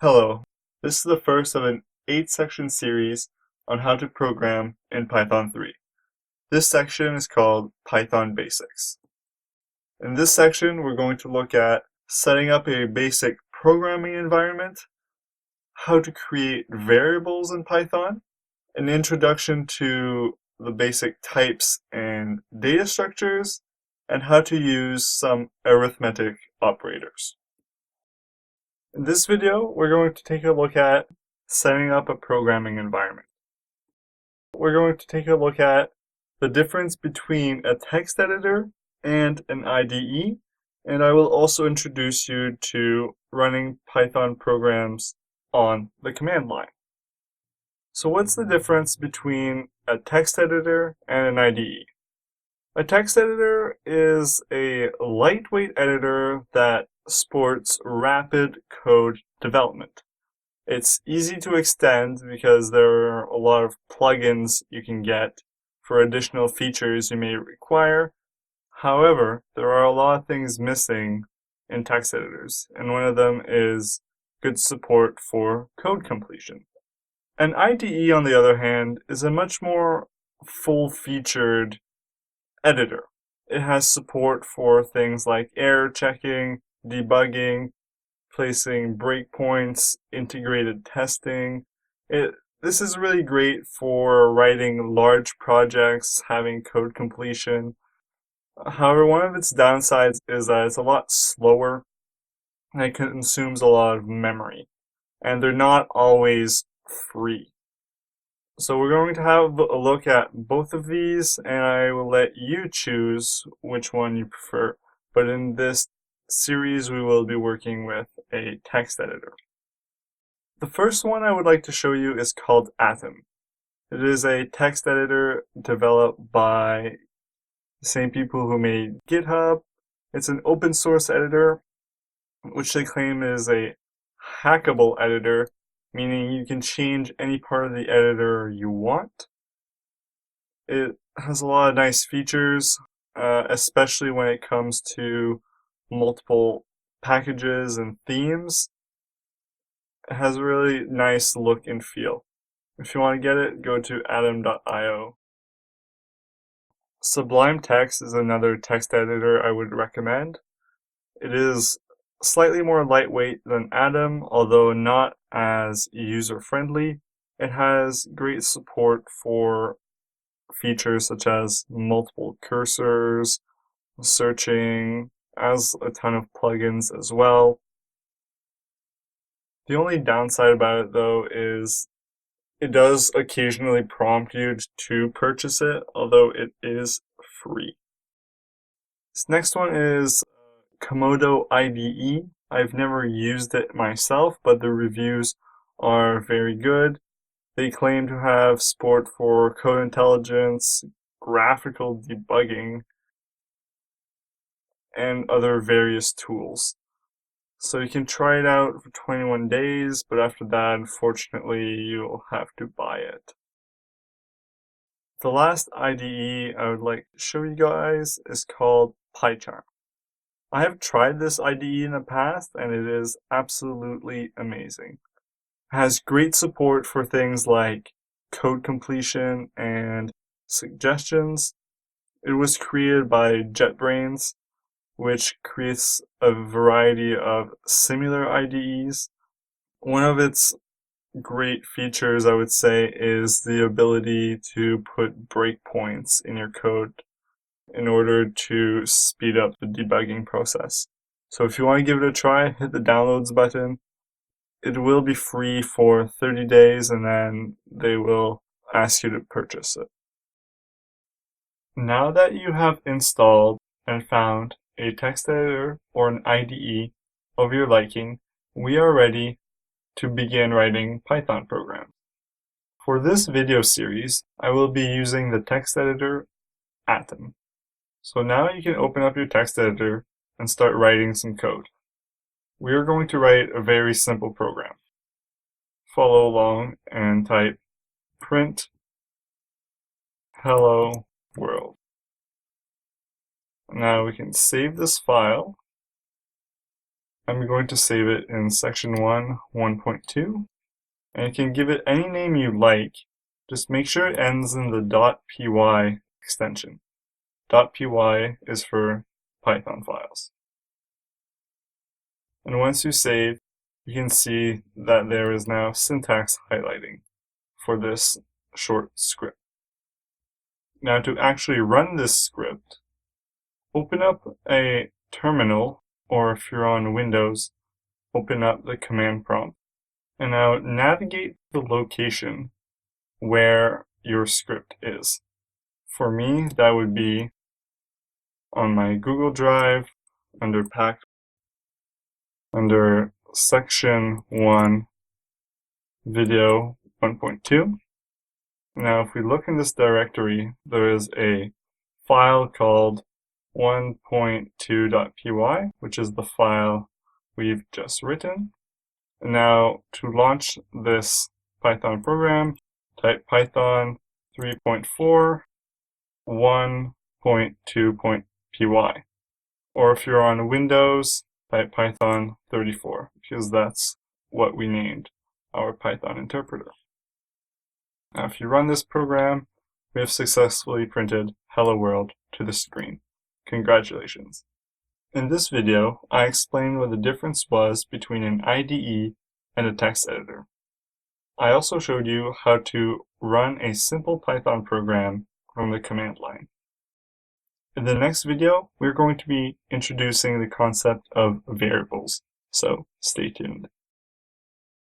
Hello, this is the first of an 8-section series on how to program in Python 3. This section is called Python Basics. In this section, we're going to look at setting up a basic programming environment, how to create variables in Python, an introduction to the basic types and data structures, and how to use some arithmetic operators. In this video, we're going to take a look at setting up a programming environment. We're going to take a look at the difference between a text editor and an IDE, and I will also introduce you to running Python programs on the command line. So what's the difference between a text editor and an IDE? A text editor is a lightweight editor that supports rapid code development. It's easy to extend because there are a lot of plugins you can get for additional features you may require. However, there are a lot of things missing in text editors, and one of them is good support for code completion. An IDE, on the other hand, is a much more full-featured editor. It has support for things like error checking, debugging, placing breakpoints, integrated testing. This is really great for writing large projects, having code completion. However, one of its downsides is that it's a lot slower and it consumes a lot of memory, and they're not always free. So we're going to have a look at both of these, and I will let you choose which one you prefer. But in this series, we will be working with a text editor. The first one I would like to show you is called Atom. It is a text editor developed by the same people who made GitHub. It's an open source editor, which they claim is a hackable editor, meaning you can change any part of the editor you want. It has a lot of nice features, especially when it comes to multiple packages and themes. It has a really nice look and feel. If you want to get it, go to atom.io. Sublime Text is another text editor I would recommend. It is slightly more lightweight than Atom, although not as user-friendly. It has great support for features such as multiple cursors, searching, as a ton of plugins as well. The only downside about it, though, is it does occasionally prompt you to purchase it, although it is free. This next one is Komodo IDE. I've never used it myself, but the reviews are very good. They claim to have support for code intelligence, graphical debugging, and other various tools. So you can try it out for 21 days, but after that, unfortunately, you'll have to buy it. The last IDE I would like to show you guys is called pycharm. I have tried this IDE in the past, and it is absolutely amazing. It has great support for things like code completion and suggestions. It was created by JetBrains, which creates a variety of similar IDEs. One of its great features, I would say, is the ability to put breakpoints in your code in order to speed up the debugging process. So if you want to give it a try, hit the downloads button. It will be free for 30 days, and then they will ask you to purchase it. Now that you have installed and found a text editor or an IDE of your liking, we are ready to begin writing Python programs. For this video series, I will be using the text editor Atom. So now you can open up your text editor and start writing some code. We are going to write a very simple program. Follow along and type print hello world. Now we can save this file I'm going to save it in section 1, 1.2, and you can give it any name you like. Just make sure it ends in the .py extension. .py is for Python files. And once you save, you can see that there is now syntax highlighting for this short script. Now to actually run this script, open up a terminal, or if you're on Windows, open up the command prompt. And now navigate the location where your script is. For me, that would be on my Google Drive, under Pack, under section 1, video 1.2. Now if we look in this directory, there is a file called 1.2.py, which is the file we've just written. And now to launch this Python program, type python 3.4 1.2.py. Or if you're on Windows, type python 34, because that's what we named our Python interpreter. Now if you run this program, we have successfully printed Hello World to the screen. Congratulations. In this video, I explained what the difference was between an IDE and a text editor. I also showed you how to run a simple Python program from the command line. In the next video, we're going to be introducing the concept of variables, so stay tuned.